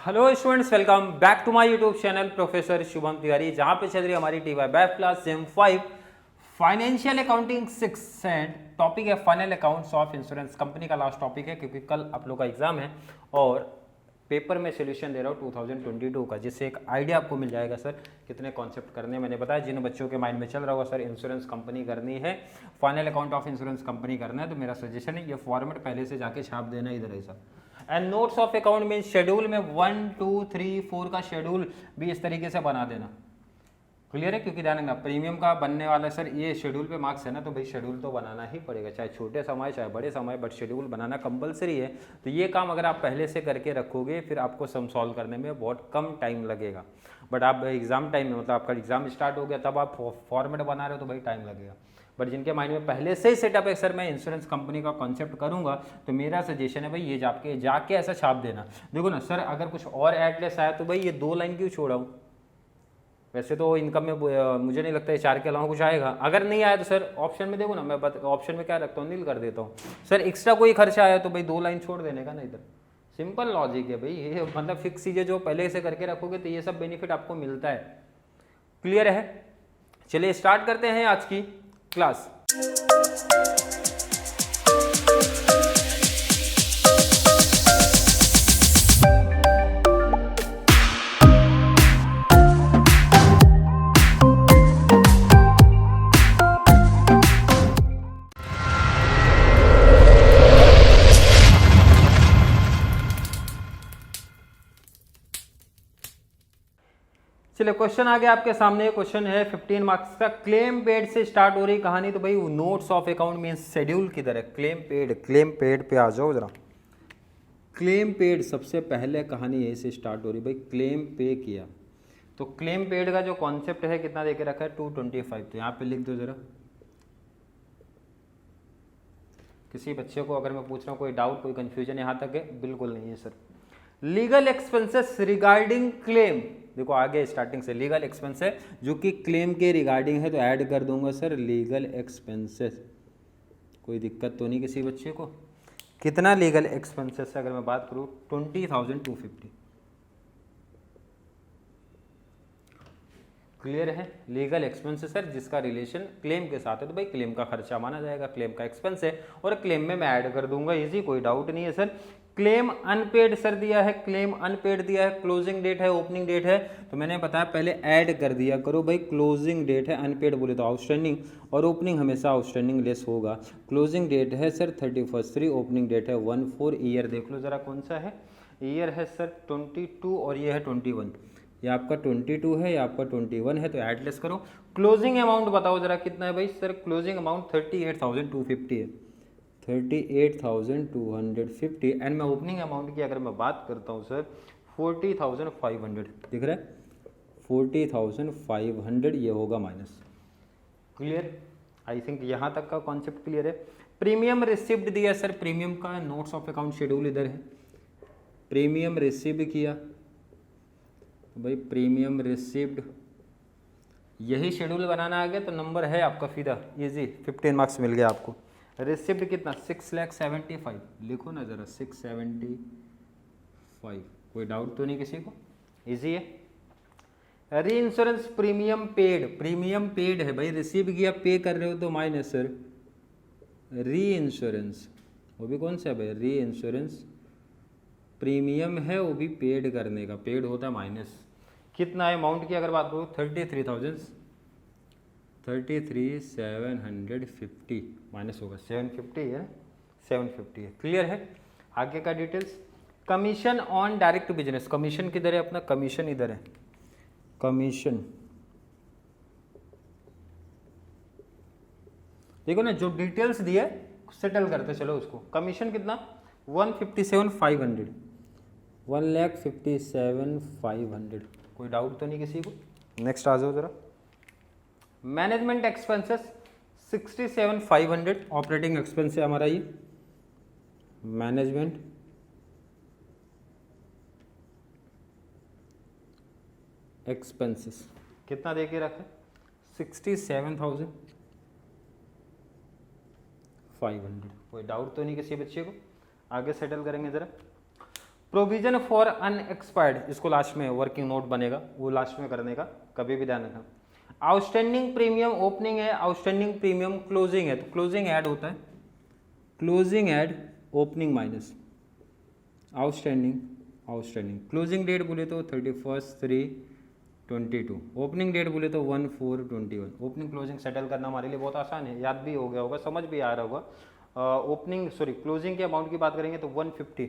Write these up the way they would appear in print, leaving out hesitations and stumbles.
Hello students, welcome back to my YouTube channel professor Shubham Tiwari, जहां पे चल रही है हमारी T Y BAF class sem 5 financial accounting 6 and topic है final accounts of insurance company का लास्ट टॉपिक है, क्योंकि कल आप लोग का एग्जाम है और पेपर में सोल्यूशन दे रहा हूँ 2022 का, जिससे एक आइडिया आपको मिल जाएगा सर कितने कॉन्सेप्ट करने। मैंने बताया जिन बच्चों के माइंड में चल रहा होगा सर इंश्योरेंस कंपनी करनी है, final account of insurance company करना है, तो मेरा सजेशन है ये फॉर्मेट पहले से जाके छाप देना इधर है sir. And notes of account में शेड्यूल में 1, 2, 3, 4 का शेड्यूल भी इस तरीके से बना देना। क्लियर है? क्योंकि ध्यान रखना प्रीमियम का बनने वाला सर ये शेड्यूल पे मार्क्स है ना, तो भाई शेड्यूल तो बनाना ही पड़ेगा, चाहे छोटे समय चाहे बड़े समय, बट शेड्यूल बनाना कंपलसरी है। तो ये काम अगर आप पहले से करके रखोगे फिर आपको सम सॉल्व करने में बहुत कम टाइम लगेगा। बट आप एग्जाम टाइम में, मतलब आपका एग्जाम स्टार्ट हो गया तब आप फॉर्मेट बना रहे हो तो भाई टाइम लगेगा। बट जिनके माइंड में पहले से ही सेटअप है सर मैं इंश्योरेंस कंपनी का कॉन्सेप्ट करूंगा, तो मेरा सजेशन है भाई ये जाके ऐसा छाप देना। देखो ना सर, अगर कुछ और एडलेस आया तो भाई ये 2 लाइन क्यों छोड़ा हूँ। वैसे तो इनकम में मुझे नहीं लगता है 4 के अलावा कुछ आएगा। अगर नहीं आया तो सर ऑप्शन में देखो ना, मैं ऑप्शन में क्या रखता हूँ, नील कर देता हूँ। सर एक्स्ट्रा कोई खर्चा आया तो भाई 2 लाइन छोड़ देने का ना इधर। सिंपल लॉजिक है भाई, ये मतलब फिक्स चीज़ें जो पहले से करके रखोगे तो ये सब बेनिफिट आपको मिलता है। क्लियर है? चलिए स्टार्ट करते हैं आज की क्लास। चलिए क्वेश्चन आ गया आपके सामने। क्वेश्चन है 15 मार्क्स का। क्लेम पेड से स्टार्ट हो रही कहानी, तो भाई notes of account mean schedule किधर है? क्लेम पेड पे आ जाओ जरा। क्लेम पेड सबसे पहले कहानी यही से स्टार्ट हो रही भाई। क्लेम पे किया तो क्लेम पेड का जो कॉन्सेप्ट है कितना देके रखा है 225। तो यहाँ पे लिख दो जरा। किसी बच्चे को अगर मैं पूछ रहा हूँ कोई डाउट कोई कंफ्यूजन यहाँ तक है? बिल्कुल नहीं है sir. Legal expenses regarding claim, देखो आगे स्टार्टिंग से लीगल एक्सपेंस है जो कि क्लेम के रिगार्डिंग है, तो ऐड कर दूंगा सर लीगल एक्सपेंसेस। कोई दिक्कत तो नहीं किसी बच्चे को? कितना लीगल एक्सपेंसेस है अगर मैं बात करूँ 20,250। क्लियर है? लीगल एक्सपेंसेस सर जिसका रिलेशन क्लेम के साथ है, तो भाई क्लेम का खर्चा माना जाएगा, क्लेम का एक्सपेंस है और क्लेम में मैं ऐड कर दूंगा। इजी, कोई डाउट नहीं है सर। क्लेम अनपेड सर दिया है, क्लेम अनपेड दिया है, क्लोजिंग डेट है, ओपनिंग डेट है, तो मैंने बताया पहले ऐड कर दिया करो भाई। क्लोजिंग डेट है, अनपेड बोले तो आउटस्टैंडिंग, और ओपनिंग हमेशा आउटस्टैंडिंग लेस होगा। क्लोजिंग डेट है सर 31/3, ओपनिंग डेट है 1/4। ईयर देख लो जरा कौन सा है। ईयर है सर 22 और ये है 21। ये आपका 22 है, ये आपका 21 है, तो ऐड लेस करो। क्लोजिंग अमाउंट बताओ जरा कितना है भाई? सर क्लोजिंग अमाउंट 38,250 है, 38,250। एंड मैं ओपनिंग अमाउंट की अगर मैं बात करता हूँ सर 40,500, दिख रहा है 40,500, ये होगा माइनस। क्लियर? आई थिंक यहाँ तक का कॉन्सेप्ट क्लियर है। प्रीमियम रिसिप्ट दिया सर, प्रीमियम का नोट्स ऑफ अकाउंट शेड्यूल इधर है। प्रीमियम रिसीव किया तो भाई प्रीमियम रिसिप्ट, यही शेड्यूल बनाना आ गया तो नंबर है आपका फिदा, इजी, 15 मार्क्स मिल गया आपको। रिसिप्ट कितना? 6,75,000, लिखो ना जरा 675। कोई डाउट तो नहीं किसी को? इजी है। री insurance premium paid, premium paid है भाई, रिसीव किया पे कर रहे हो तो माइनस सर। री इंश्योरेंस वो भी कौन सा है भाई? री इंश्योरेंस प्रीमियम है वो भी पेड करने का, पेड होता है माइनस। कितना है अमाउंट की अगर बात करूँ 33,750 माइनस होगा 750 है, 750 है। क्लियर है? आगे का details. Commission on direct business, commission किधर है अपना? कमीशन इधर है, कमीशन देखो ना, जो डिटेल्स दिए सेटल करते चलो उसको। कमीशन कितना? 157,500, 1,57,500। कोई डाउट तो नहीं किसी को? नेक्स्ट आ जाओ जरा। मैनेजमेंट एक्सपेंसेस 67,500, ऑपरेटिंग एक्सपेंस है हमारा ये। मैनेजमेंट एक्सपेंसेस कितना दे के रखा? 67,500। कोई डाउट तो नहीं किसी बच्चे को? आगे सेटल करेंगे जरा। प्रोविजन फॉर अनएक्सपायर्ड, इसको लास्ट में वर्किंग नोट बनेगा, वो लास्ट में करने का, कभी भी ध्यान रखना। आउटस्टैंडिंग प्रीमियम ओपनिंग है, आउटस्टैंडिंग प्रीमियम क्लोजिंग है, तो क्लोजिंग ऐड होता है, closing add opening minus outstanding, outstanding closing date बोले तो 31/3/22, ओपनिंग डेट बोले तो 1/4/21। ओपनिंग क्लोजिंग सेटल करना हमारे लिए बहुत आसान है, याद भी हो गया होगा, समझ भी आ रहा होगा। क्लोजिंग के अमाउंट की बात करेंगे तो 150,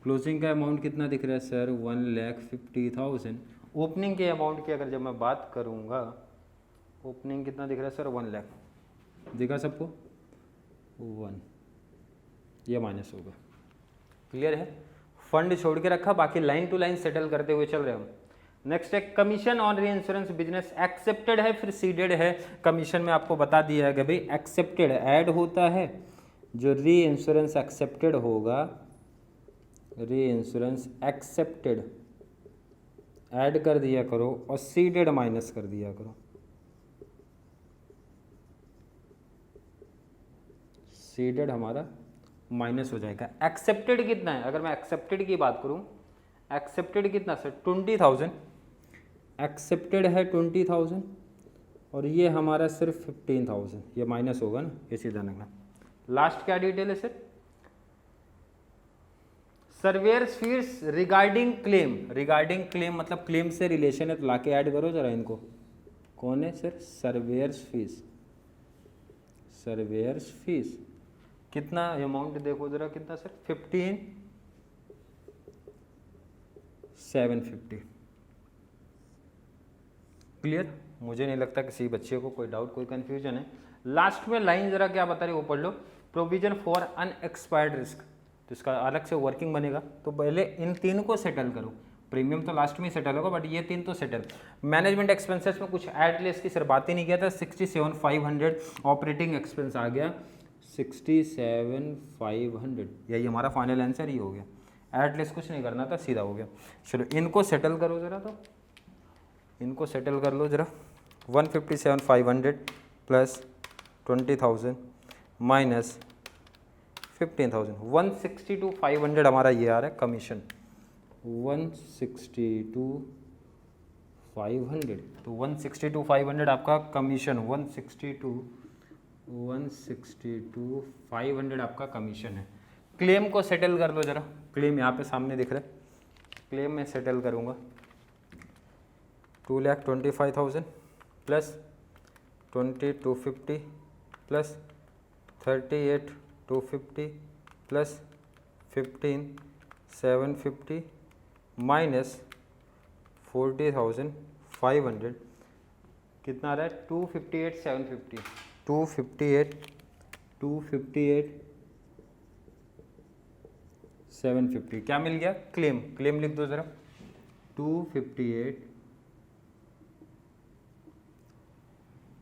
क्लोजिंग का अमाउंट कितना दिख रहा है सर 1,50,000। ओपनिंग के अमाउंट की अगर जब मैं बात करूंगा, ओपनिंग कितना दिख रहा है सर 1 लाख, दिखा सबको 1, ये माइनस होगा। क्लियर है, फंड छोड़ के रखा, बाकी लाइन टू लाइन सेटल करते हुए चल रहे हम। नेक्स्ट है कमीशन ऑन री इंश्योरेंस बिजनेस, एक्सेप्टेड है फिर सीडेड है। कमीशन में आपको बता दिया है कि भाई एक्सेप्टेड ऐड होता है, जो री इंश्योरेंस एक्सेप्टेड होगा, री इंश्योरेंस एक्सेप्टेड ऐड कर दिया करो और सीडेड माइनस कर दिया करो। सीडेड हमारा माइनस हो जाएगा। एक्सेप्टेड कितना है, अगर मैं एक्सेप्टेड की बात करूं, एक्सेप्टेड कितना सर 20,000, एक्सेप्टेड है 20,000 और ये हमारा सिर्फ 15,000, ये माइनस होगा ना, ये सीधा रखना। लास्ट क्या डिटेल है sir, surveyor's fees regarding claim, regarding claim मतलब क्लेम से रिलेशन है, तो लाके ऐड करो जरा इनको। कौन है sir, surveyor's fees, surveyor's fees कितना अमाउंट देखो जरा कितना सर 15,750। क्लियर, मुझे नहीं लगता किसी बच्चे को कोई डाउट कोई कंफ्यूजन है। लास्ट में लाइन जरा क्या बता रही है वो पढ़ लो, प्रोविजन फॉर अनएक्सपायर्ड रिस्क, तो इसका अलग से वर्किंग बनेगा। तो पहले इन तीन को सेटल करो, प्रीमियम तो लास्ट में ही सेटल होगा बट ये तीन तो सेटल। मैनेजमेंट एक्सपेंसेस में कुछ ऐड लेस की सर बात ही नहीं किया था, 67,500 ऑपरेटिंग एक्सपेंस आ गया 67,500, यही हमारा फाइनल आंसर ही हो गया। ऐड लेस कुछ नहीं करना था, सीधा हो गया। चलो इनको सेटल करो जरा, तो इनको सेटल कर लो जरा। 157,500 प्लस 20,000 माइनस 15,000, 162,500 हमारा ये आ रहा है कमीशन, 162,500। तो 162,500 आपका कमीशन, 162,500 आपका कमीशन है। क्लेम को सेटल कर लो जरा, क्लेम यहाँ पे सामने दिख रहा है, क्लेम में सेटल करूँगा 2,25,000 प्लस 20,250 प्लस 38,250 प्लस 15,750 माइनस 40,500, कितना आ रहा है 258,750, 258,750 क्या मिल गया, क्लेम। क्लेम लिख दो जरा, 258,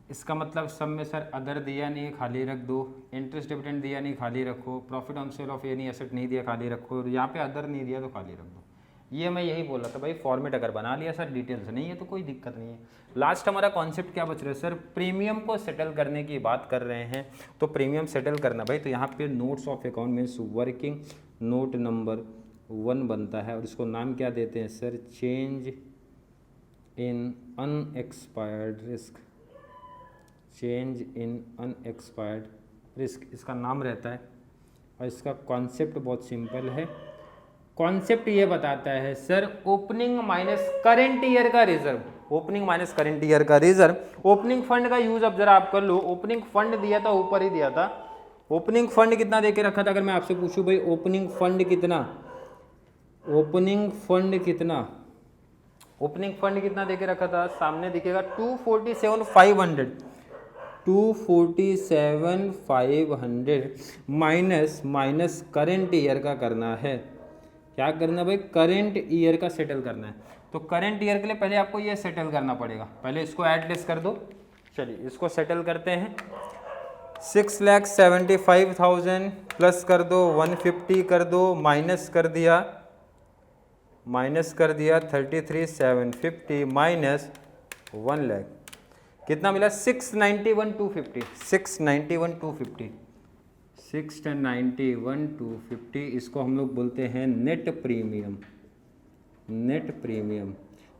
इसका मतलब सब में सर अदर दिया नहीं खाली रख दो, इंटरेस्ट डिविडेंड दिया नहीं खाली रखो, profit on sale of any asset नहीं दिया खाली रखो, यहाँ पे अदर नहीं दिया तो खाली रख दो। ये मैं यही बोल रहा था भाई, फॉर्मेट अगर बना लिया सर डिटेल से नहीं है तो कोई दिक्कत नहीं है। लास्ट हमारा कॉन्सेप्ट क्या बच रहा है सर, प्रीमियम को सेटल करने की बात कर रहे हैं, तो प्रीमियम सेटल करना भाई, तो यहाँ पे notes of account means working note number 1 बनता है और इसको नाम क्या देते हैं sir, change in unexpired risk, change in unexpired risk इसका नाम रहता है। और इसका कॉन्सेप्ट बहुत सिंपल है, कॉन्सेप्ट ये बताता है sir opening minus current year का reserve, opening minus current year का रिजर्व। ओपनिंग फंड का यूज अब जरा आप कर लो, ओपनिंग फंड दिया था ऊपर ही दिया था, ओपनिंग फंड कितना दे के रखा था, अगर मैं आपसे पूछूं भाई ओपनिंग फंड कितना, ओपनिंग फंड कितना, ओपनिंग फंड कितना दे के रखा था, सामने दिखेगा 247,500, 247,500 माइनस करेंट ईयर का करना है। क्या करना भाई, करेंट ईयर का सेटल करना है। तो करेंट ईयर के लिए पहले आपको ये सेटल करना पड़ेगा, पहले इसको ऐड लेस कर दो। चलिए इसको सेटल करते हैं, 6,75,000 प्लस कर दो 150 कर दो, माइनस कर दिया 33,750 माइनस 1 लाख, कितना मिला 691,250, 691,250, 691 250, इसको हम लोग बोलते हैं नेट प्रीमियम, नेट प्रीमियम।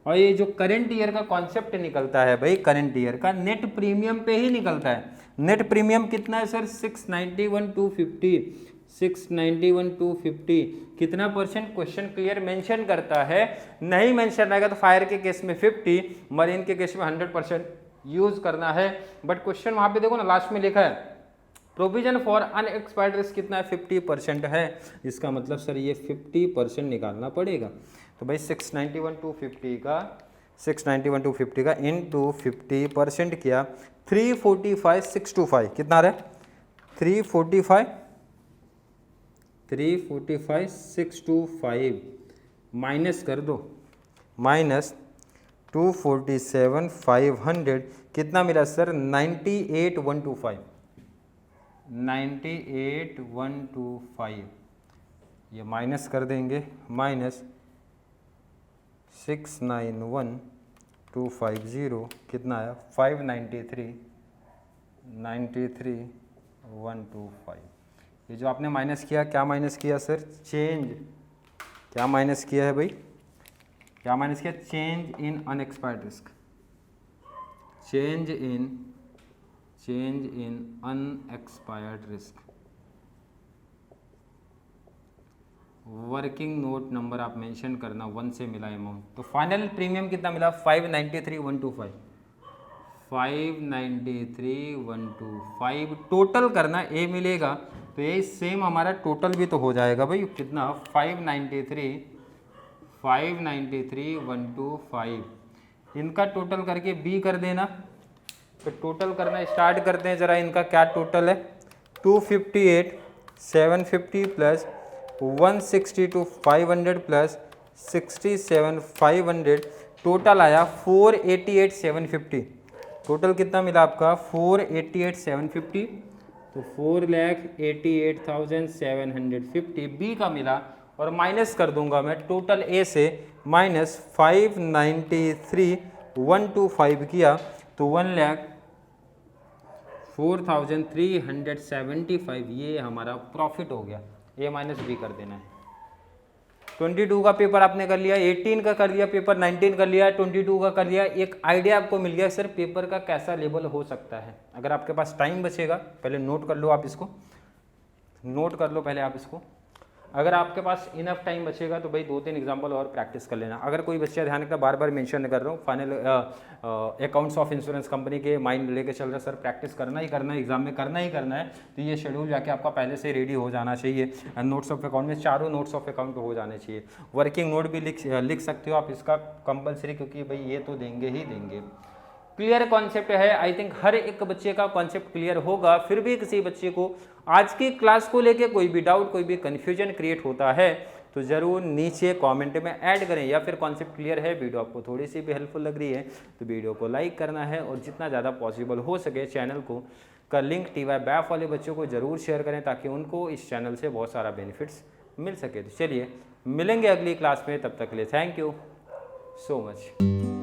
और ये जो करंट ईयर का कॉन्सेप्ट निकलता है भाई, करंट ईयर का नेट प्रीमियम पे ही निकलता है। नेट प्रीमियम कितना है सर? 691 250, 691 250 कितना परसेंट? क्वेश्चन क्लियर मेंशन करता है। नहीं मेंशन रहेगा तो फायर के केस में 50, मरीन के केस में 100% यूज करना है। बट क्वेश्चन वहां पे देखो ना, लास्ट में लिखा है प्रोविजन फॉर अनएक्सपायर्ड रिस्क कितना है? 50% है। इसका मतलब सर ये 50% निकालना पड़ेगा। तो भाई 691 250 का इनटू 50% किया 345 625 कितना रहे? 345 625 माइनस कर दो, माइनस 247 500 कितना मिला सर? 98 125 ये माइनस कर देंगे, माइनस 691 250 कितना आया? 593 125। ये जो आपने माइनस किया, क्या माइनस किया सर? चेंज। क्या माइनस किया है भाई? क्या माइनस किया? Change in unexpired risk, change in unexpired risk. Working note number आप मेंशन करना, 1 से मिला अमाउंट। तो फाइनल प्रीमियम कितना मिला? 593 125, 593 125। टोटल करना, ए मिलेगा तो ये सेम हमारा टोटल भी तो हो जाएगा भाई। कितना? 593 125। इनका टोटल करके बी कर देना। तो टोटल करना स्टार्ट करते हैं जरा। इनका क्या टोटल है? 258 750 प्लस 162 500 प्लस 67 500, टोटल आया 488 750। टोटल कितना मिला आपका? 488 750। तो 4,88,750 बी का मिला। और माइनस कर दूंगा मैं टोटल ए से, माइनस 593 125 किया तो 1,04,375 ये हमारा प्रॉफिट हो गया। ए माइनस बी कर देना है। 22 का पेपर आपने कर लिया, 18 का कर लिया पेपर, 19 कर लिया, 22 का कर लिया। एक आइडिया आपको मिल गया सर पेपर का कैसा लेवल हो सकता है। अगर आपके पास टाइम बचेगा, पहले नोट कर लो आप इसको, नोट कर लो पहले आप इसको। अगर आपके पास इनफ टाइम बचेगा तो भाई 2-3 एग्जाम्पल और प्रैक्टिस कर लेना। अगर कोई बच्चा, ध्यान रखना बार बार मेंशन कर रहा हूँ, final accounts of insurance company के माइंड लेके चल रहा है सर, प्रैक्टिस करना ही करना है, एग्जाम में करना ही करना है। तो ये शेड्यूल जाके आपका पहले से रेडी हो जाना चाहिए। नोट्स ऑफ अकाउंट में चारों नोट्स ऑफ अकाउंट हो जाने चाहिए। वर्किंग नोट भी लिख सकते हो आप इसका कंपलसरी, क्योंकि भाई ये तो देंगे ही देंगे। क्लियर कॉन्सेप्ट है। आई थिंक हर एक बच्चे का कॉन्सेप्ट क्लियर होगा। फिर भी किसी बच्चे को आज की क्लास को लेके कोई भी डाउट, कोई भी कन्फ्यूजन क्रिएट होता है तो ज़रूर नीचे कमेंट में ऐड करें। या फिर कॉन्सेप्ट क्लियर है, वीडियो आपको थोड़ी सी भी हेल्पफुल लग रही है तो वीडियो को लाइक करना है। और जितना ज़्यादा पॉसिबल हो सके चैनल को का लिंक TY बैफ वाले बच्चों को ज़रूर शेयर करें, ताकि उनको इस चैनल से बहुत सारा बेनिफिट्स मिल सके। तो चलिए मिलेंगे अगली क्लास में, तब तक के लिए थैंक यू सो मच।